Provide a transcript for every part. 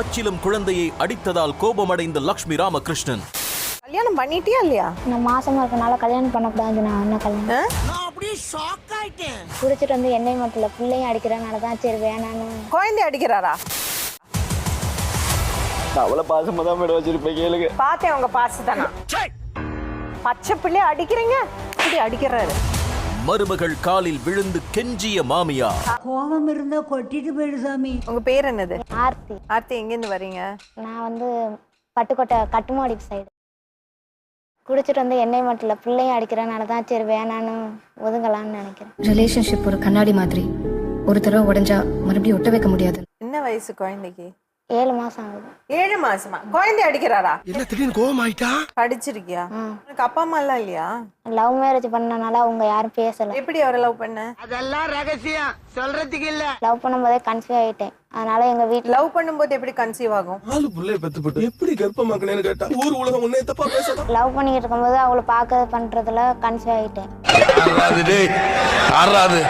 பச்சிலம் குழந்தையை அடித்ததால் கோபமடைந்த லட்சுமி ராமகிருஷ்ணன். கல்யாணம் பண்ணிட்டியா இல்லையா? நான் மாசமா இருக்கனால கல்யாணம் பண்ணக்கூடாது. நான் என்ன கல்யாணம் நான் அப்படியே ஷாக் ஆயிட்டேன். குடிச்சிட்டு வந்து எண்ணெய் மட்டும் இல்லை பிள்ளையும் அடிக்கிறனால தான் சரி வேணான்னு. குழந்தை அடிக்கிறாரா? அவ்வளோ பாசமாக தான் மேடம் வச்சிருப்பேன். கேளுங்க, பார்த்தேன் உங்க பாசத்தானா. பச்சை பிள்ளைய அடிக்கிறீங்க, இப்படி அடிக்கிறாரு. மருமகள் காலில் விழுந்து கெஞ்சிய மாமியார். கோபம் இருந்தா கொட்டிட்டு போயிடு சாமி. உங்க பேர் என்னது? ஆர்த்தி. ஆர்த்தி, எங்கேருந்து வரீங்க? நான் வந்து பட்டுக்கோட்டை கட்டுமாடி சைடு. குடிச்சிட்டு வந்து எண்ணெய் மட்டும் இல்லை பிள்ளையும் அடிக்கிறனால தான் சரி வேணான்னு ஒதுங்கலான்னு நினைக்கிறேன். ரிலேஷன்ஷிப் ஒரு கண்ணாடி மாதிரி, ஒரு தடவை உடைஞ்சா மறுபடியும் ஒட்ட வைக்க முடியாது. என்ன வயசு குழந்தைக்கு? 7 மாசம் ஆகுது. 7 மாசமா குழந்தை அடிக்கிறாரா? என்ன திடீர்னு கோவம் ஆயிட்டா? படிச்சிருக்கியா? உனக்கு அப்பா அம்மா எல்லாம் இல்லையா? லவ் மேரேஜ் பண்ணனால அவங்க யாரும் பேசல. எப்படி அவரை லவ் பண்ண? அதெல்லாம் ரகசியம் சொல்றதுக்கு இல்ல. லவ் பண்ணும்போதே கன்சீவ் ஆயிட்டேன். அதனால எங்க வீட்டுல லவ் பண்ணும்போது எப்படி கன்சீவ் ஆகும்? 4 பிள்ளைய பெத்துப்பட்டு எப்படி கர்ப்பமாக்குனேன்னு கேட்டா ஊர் உலகம் உன்னை தப்பா பேசலாம். லவ் பண்ணிக்கிட்டு இருக்கும்போது அவளை பார்க்க பண்றதுல கன்சீவ் ஆயிட்டேன்.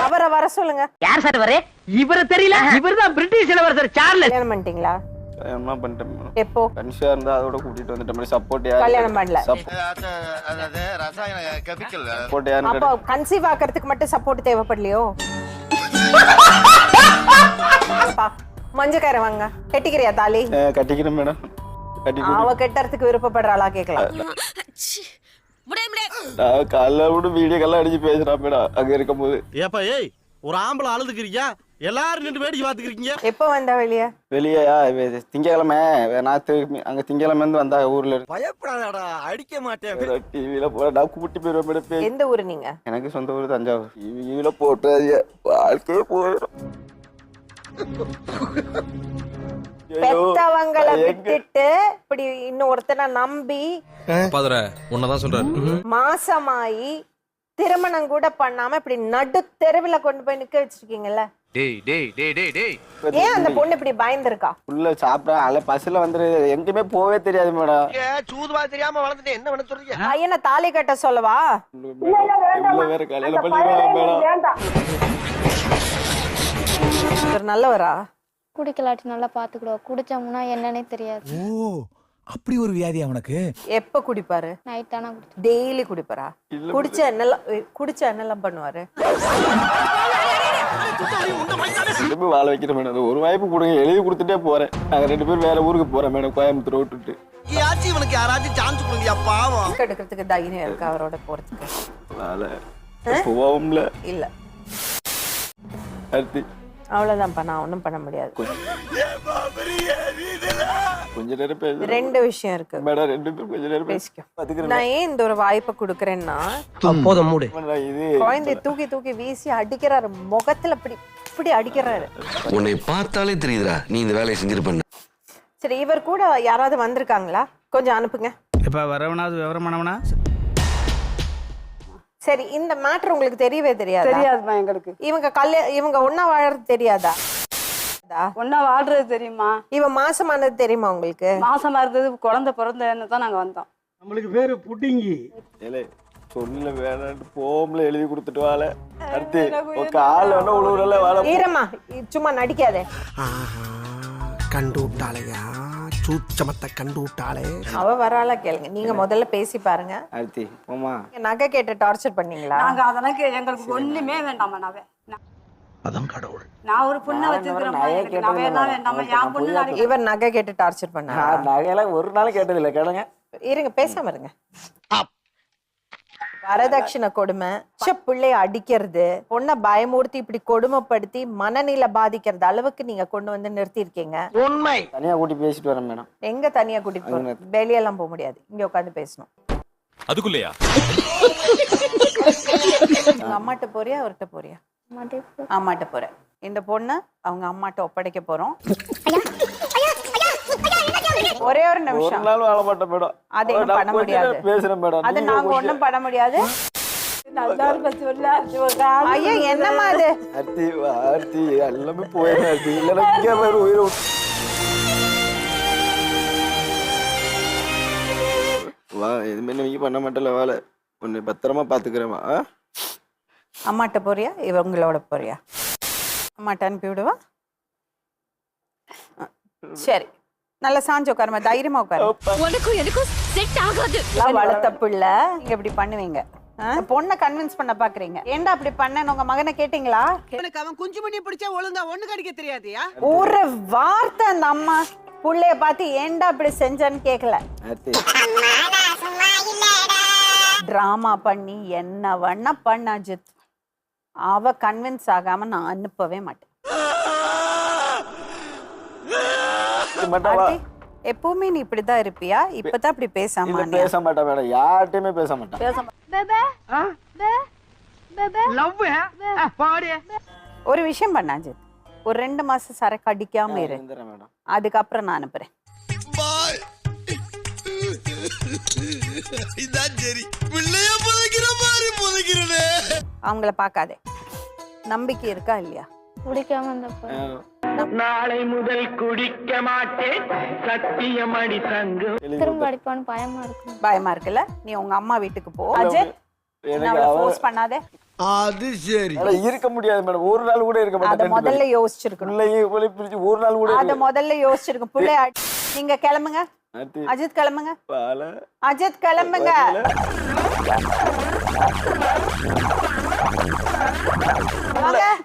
அவரை வர சொல்லுங்க. யார் சார் வரே? இவரு தெரியல. இவர்தான் பிரிட்டிஷ் இளவரசர் சார்லஸ். கல்யாணம் பண்ணிட்டீங்களா? கல்யாணமாக பண்ணிட்டேன் மேடம். எப்போ? கன்ஷியாக இருந்தால் அதோட கூட்டிகிட்டு வந்துட்டேன் மேடம். சப்போர்ட் யார்? கல்யாணம் பண்ணல. சப்போர்ட் யாருன்னு அப்போ கன்சீவ் ஆக்கிறதுக்கு மட்டும் சப்போர்ட் தேவைப்படலையோ? மஞ்சக்கார வாங்க, கட்டிக்கிறியா தாலி? கட்டிக்கிறேன் மேடம். அவ கெட்டறதுக்கு விருப்பப்படுறாளா கேட்கலாம். நான் காலைல விட வீடியோ கல்லாம் அடிச்சு பேசுறான் மேடம் அங்க இருக்கும் போது. ஏப்பா ஏய், ஒரு ஆம்பளை அழுதுக்கிறீங்க, எல்லாரும் நின்று வேடிக்கை பார்த்துக்கிறீங்க. எப்போ வந்தா வெளியே? வெளியா திங்கக்கிழமை நாத்து அங்க திங்கக்கிழமை இருந்து வந்தா ஊர்ல இருந்து. பயப்படாதடா, அடிக்க மாட்டேன். டிவில போற நான் கூட்டி போயிருவேன் மேடம். எந்த ஊரு நீங்க? எனக்கு சொந்த ஊர் தஞ்சாவூர். டிவில போட்டு வாழ்க்கையே போயிடும். பெத்தவங்களை விட்டுட்டு இப்படி இன்னொருத்தனை நம்பி உன்னதான் சொல்றாரு. மாசமாயி திருமணம் கூட பண்ணாம இப்படி நடு தெருவுல கொண்டு போய் நிக்க வச்சிருக்கீங்கல்ல. ஏன் அந்த பொண்ணு இப்படி பயந்துருக்கா? உள்ள சாப்பிட்டா பஸ்ல வந்து எங்கேயுமே போவே தெரியாது மேடம். சூதுவா தெரியாம வளர்ந்துட்டு என்ன பண்ண சொல்றீங்க? பையனை தாலி கட்ட சொல்லவா? வேற கல்யாணம் பண்ணிடுவாங்க மேடம். நல்லவரா? குடிக்கலாட்டி நல்லா பாத்துக்கிடுவோம். குடிச்சோம்னா என்னன்னே தெரியாது. ஓ, அப்படி ஒரு வியாதியா உனக்கு? எப்ப குடிப்பாரு? நைட் ஆனா குடிச்சு. டெய்லி குடிப்பாரா? குடிச்ச என்னெல்லாம் பண்ணுவாரு? திரும்பி வாழ வைக்கிற மேடம். ஒரு வாய்ப்பு கொடுங்க, எழுதி கொடுத்துட்டே போறேன். நாங்க 2 பேரும் வேற ஊருக்கு போறோம் மேடம், கோயம்புத்தூர் விட்டுட்டு. இவனுக்கு யாராச்சும் சான்ஸ் கொடுங்க பாவம். எடுக்கிறதுக்கு தைரியம் இருக்கு அவரோட போறதுக்கு? வேலை போவோம்ல. இல்ல, அடுத்து அவ்வளவுதான்ப்பா, நான் ஒண்ணும் பண்ண முடியாது. கொஞ்ச நேரம் பேச 2 விஷயம் இருக்கு மேடம். 2 பேரும் கொஞ்ச நேரம் பேசிக்கோ. நான் ஏன் இந்த ஒரு வாய்ப்பை கொடுக்கறேன்னா, போதும் மூடு. இது குழந்தைய தூக்கி தூக்கி வீசி அடிக்கிறாரு, முகத்துல இப்படி அடிக்கிறாரு. உன்னை பார்த்தாலே தெரியுதுடா நீ இந்த வேலையை செஞ்சிருப்ப. சரி, இவர் கூட யாராவது வந்திருக்காங்களா? கொஞ்சம் அனுப்புங்க. இப்ப வரவனாவது விவரமானவனா? சரி, இந்த மேட்டர் உங்களுக்கு தெரியவே தெரியாது? தெரியாதுமா எங்களுக்கு. இவங்க ஒன்னா வாழறது தெரியாதா? ஒன்னா வாழ்றது தெரியுமா? இவன் மாசமானது தெரியுமா உங்களுக்கு? மாசமா இருந்தது குழந்தை பிறந்தன்னு தான் நாங்க வந்தோம். நம்மளுக்கு பேரு புட்டிங்கி. சொல்ல வேணாம் போம்ல எழுதி கொடுத்துட்டு வாழ. அடுத்து கால வேணா உழுவுறல வாழ. ஈரமா சும்மா நடிக்காதே. கண்டு விட்டாளையா, சூச்சமத்தை கண்டு விட்டாளே. அவ வராளா கேளுங்க. நீங்க முதல்ல பேசி பாருங்க. அடுத்து போமா. நகை கேட்டு டார்ச்சர் பண்ணீங்களா? நாங்க அதெல்லாம் எங்களுக்கு ஒண்ணுமே வேண்டாமா. அதான் கடவுள். நான் ஒரு பொண்ணை வச்சிருக்கிறேன். வேண்டாமா என் பொண்ணு. இவர் நகை கேட்டு டார்ச்சர் பண்ணா? நகையெல்லாம் ஒரு நாள் கேட்டது இல்லை. கேளுங்க. இருங்க, பேசாம இருங்க. வரதட்சணை கொடுமை, பிள்ளைய அடிக்கிறது, பொண்ணை பயமூர்த்தி இப்படி கொடுமைப்படுத்தி மனநிலை பாதிக்கிறது அளவுக்கு நீங்க கொண்டு வந்து நிறுத்தி இருக்கீங்க. உண்மை. தனியா கூட்டி பேசிட்டு வரேன் மேடம். எங்க தனியா கூட்டிட்டு போறோம்? வெளியெல்லாம் போக முடியாது, இங்க உட்காந்து பேசணும். அதுக்குள்ளயா? உங்க அம்மாட்ட போறியா அவர்கிட்ட போறியா? அம்மாட்ட போறேன். இந்த பொண்ணு அவங்க அம்மாட்ட ஒப்படைக்க போறோம். ஒரே ஒரு நிமிஷம். ஒரு நாள் வாழ மாட்டேன் மேடம். அது என்ன பண்ண முடியாது? பேசுறேன் மேடம். அது நாங்க ஒண்ணும் பண்ண முடியாது. ஐயா என்னம்மா அது? ஆர்த்தி எல்லாமே போயிடுச்சு. இல்லைன்னா இங்கே வேற உயிரை வா. எதுவுமே நீங்க பண்ண மாட்டல. வேலை உன்னை பத்திரமா பாத்துக்கிறேமா. அம்மாட்ட போறியா இவங்களோட போறியா? அம்மாட்ட அனுப்பி விடுவா. சரி, நல்ல சாஞ்சு உட்காருமா, தைரியமா உட்காரு. எல்லாம் வளர்த்த பிள்ளை நீங்க இப்படி பண்ணுவீங்க. பொண்ணை கன்வின்ஸ் பண்ண பாக்குறீங்க. ஏன்டா அப்படி பண்ண உங்க மகனை கேட்டீங்களா? அவன் குஞ்சு பண்ணி பிடிச்சா ஒழுங்கா ஒண்ணு கடிக்க தெரியாதியா? ஒரு வார்த்தை அந்த அம்மா புள்ளைய பார்த்து ஏன்டா இப்படி செஞ்சன்னு கேட்கல. டிராமா பண்ணி என்ன வேணா பண்ண அஜித், அவ கன்வின்ஸ் ஆகாம நான் அனுப்பவே மாட்டேன். எப்பவுமே நீ இப்படிதான் இருப்பியா? இப்பதான் இப்படி பேசாம பேச மாட்டா மேடம், யார்கிட்டயுமே பேச மாட்டேன். ஒரு விஷயம் பண்ண அஜித், ஒரு 2 மாசம் சரக்கு அடிக்காம இரு, அதுக்கப்புறம் நான் அனுப்புறேன். அவங்கள பாக்காதே, நம்பிக்கை இருக்கா இல்லையா? குடிக்காம இருந்தப்ப நாளை முதல் குடிக்க மாட்டேன் சத்தியம் அடி தங்கம். திரும்ப அடிப்பான்னு பயமா இருக்கு. பயமா இருக்குல்ல? நீ உங்க அம்மா வீட்டுக்கு போ அஜித், அவளை ஃபோர்ஸ் பண்ணாதே. அது சரி. இருக்க முடியாது மேடம், ஒரு நாள் கூட இருக்க அத மாட்டேன். முதல்ல யோசிச்சிருக்கணும். ஒரு நாள் கூட அத முதல்ல யோசிச்சிருக்கணும். புள்ளை நீங்க கிளம்புங்க அஜித், கிளம்புங்க அஜித், கிளம்புங்க.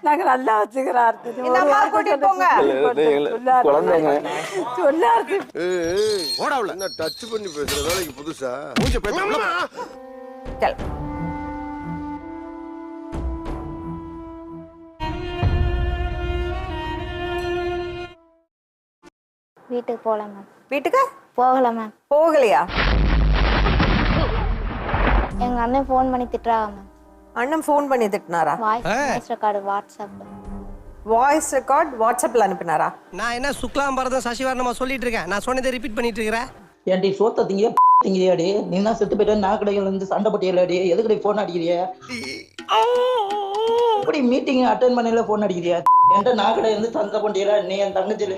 நாங்க நல்லா வச்சுக்கிறோம். இந்த அம்மா கூட்டிட்டு போங்க. குழந்தைங்க ஓடாவுல என்ன டச் பண்ணி பேசுற வேலைக்கு புதுசா? மூஞ்ச பேச கிளம்பு. வீட்டுக்கு போகல மேம். வீட்டுக்கு போகல மேம். போகலையா? எங்க அண்ணன் ஃபோன் பண்ணி திட்டுறாங்க மேம். அண்ணன் ஃபோன் பண்ணி திட்டினாரா? வாய்ஸ் ரெக்கார்டு வாட்ஸ்அப்ல. வாய்ஸ் ரெக்கார்ட் வாட்ஸ்அப்ல அனுப்பினாரா? நான் என்ன சுக்லாம் பரதம் சசிவர்ணமா சொல்லிட்டு இருக்கேன், நான் சொன்னதை ரிப்பீட் பண்ணிட்டு இருக்கிறேன். ஏன்டி சோத்த திங்க திங்கிறியாடி? நீ தான் செத்து போயிட்டு நான் கடையில இருந்து சண்டை போட்டியலாடி, எதுக்கடி போன் அடிக்கிறிய? இப்படி மீட்டிங் அட்டென்ட் பண்ணல போன் அடிக்கிறியா? என்கிட்ட நாகடை இருந்து சண்டை போட்டியல, நீ என் தங்கச்சில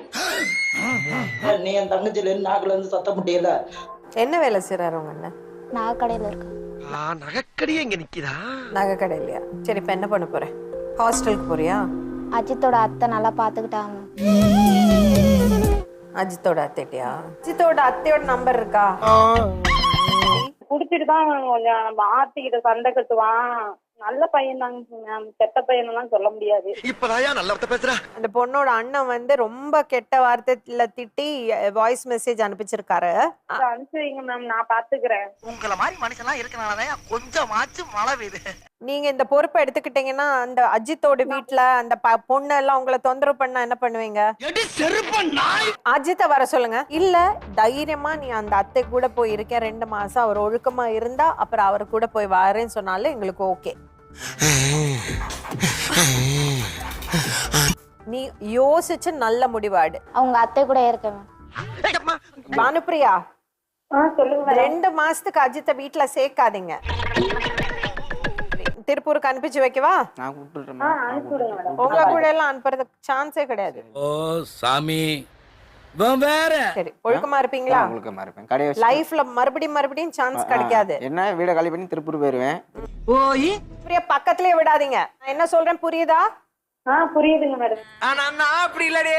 நாகல இருந்து சத்தம் போட்டியல. என்ன வேலை செய்றாரு உங்க அண்ணன்? நகை கடையில இருக்கு. நகைக்கடியே இங்க நிக்கிறா. நகை கடை இல்லையா? சரி, இப்ப என்ன பண்ண போற? ஹாஸ்டலுக்கு போறியா? அஜித்தோட அத்தை நல்லா பாத்துக்கிட்டாங்க. அஜித்தோட அத்தைட்டியா? அஜித்தோட அத்தையோட நம்பர் இருக்கா? குடிச்சிட்டு தான் கொஞ்சம் ஆர்த்திக்கிட்ட சண்டை கட்டுவான். நல்ல பையன் தாங்க, கெட்ட பையன் சொல்ல முடியாது. இப்பதான் நல்ல வார்த்தை பேசுற. அந்த பொண்ணோட அண்ணன் வந்து ரொம்ப கெட்ட வார்த்தையில திட்டி வாய்ஸ் மெசேஜ் அனுப்பிச்சிருக்காரு. அனுப்பிச்சுவீங்க மேம், நான் பாத்துக்கிறேன். உங்கள மாதிரி மனுஷன்லாம் இருக்கனாலதான் கொஞ்சமாச்சும் மழை பெய்யுது. நீங்க இந்த பொறுப்பை எடுத்துக்கிட்டீங்கன்னா அந்த அஜித்தோட வீட்டுல அந்த பொண்ணு எல்லாம் உங்களை தொந்தரவு பண்ணா என்ன பண்ணுவீங்க? அஜித்தை வர சொல்லுங்க. இல்ல தைரியமா நீ அந்த அத்தை கூட போய் இருக்க 2 மாசம் அவர் ஒழுக்கமா இருந்தா அப்புறம் அவர் கூட போய் வரேன்னு சொன்னாலும் எங்களுக்கு ஓகே. நீ யோசிச்சு நல்ல முடிவாடு. அவங்க அத்தை கூட இருக்கேன். பானுப்பிரியா, சொல்லுங்க. 2 மாசத்துக்கு அஜித்தை வீட்டுல சேர்க்காதீங்க. திருப்பூருக்கு அனுப்பிச்சு வைக்கவா? நான் கூப்பிட்டுறேன். உங்க கூட எல்லாம் அனுப்புறதுக்கு சான்ஸே கிடையாது. ஓ சாமி, வேற சரி, ஒழுக்கமா இருப்பீங்களா? ஒழுக்கமா இருப்பேன். கடையை லைஃப்ல மறுபடியும் சான்ஸ் கிடைக்காது. என்ன வீட காலி பண்ணி திருப்பூர் போயிருவேன். போய் பிரியா பக்கத்துலயே விடாதீங்க. நான் என்ன சொல்றேன் புரியுதா? புரியுதுங்க மேடம். ஆனா நான் அப்படி இல்லடே.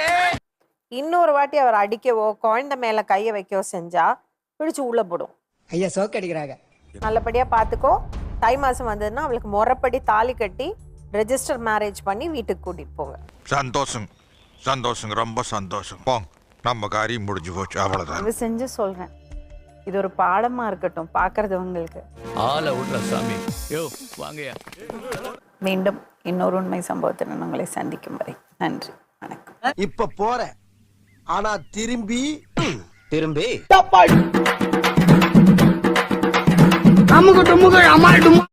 இன்னொரு வாட்டி அவர் அடிக்கவோ குழந்தை மேல கைய வைக்கவோ செஞ்சா பிடிச்சு உள்ள போடும். ஐயா சோக்கு அடிக்கிறாங்க. நல்லபடியா பாத்துக்கோ. தை மாசம் வந்ததுன்னா அவளுக்கு முறைப்படி தாலி கட்டி ரெஜிஸ்டர் மேரேஜ் பண்ணி வீட்டுக்கு கூட்டிட்டு போங்க. சந்தோஷம் சந்தோஷம், ரொம்ப சந்தோஷம். போங்க, நம்ம காரியம் முடிஞ்சு போச்சு, அவ்வளவுதான். இது செஞ்சு சொல்றேன், இது ஒரு பாடமா இருக்கட்டும் பாக்குறது உங்களுக்கு. ஆள விடுற சாமி. யோ வாங்கயா. மீண்டும் இன்னொரு உண்மை சம்பவத்துடன் உங்களை சந்திக்கும் வரை நன்றி, வணக்கம். இப்ப போற, ஆனா திரும்பி அமுகு டுமுகு அமால் டுமு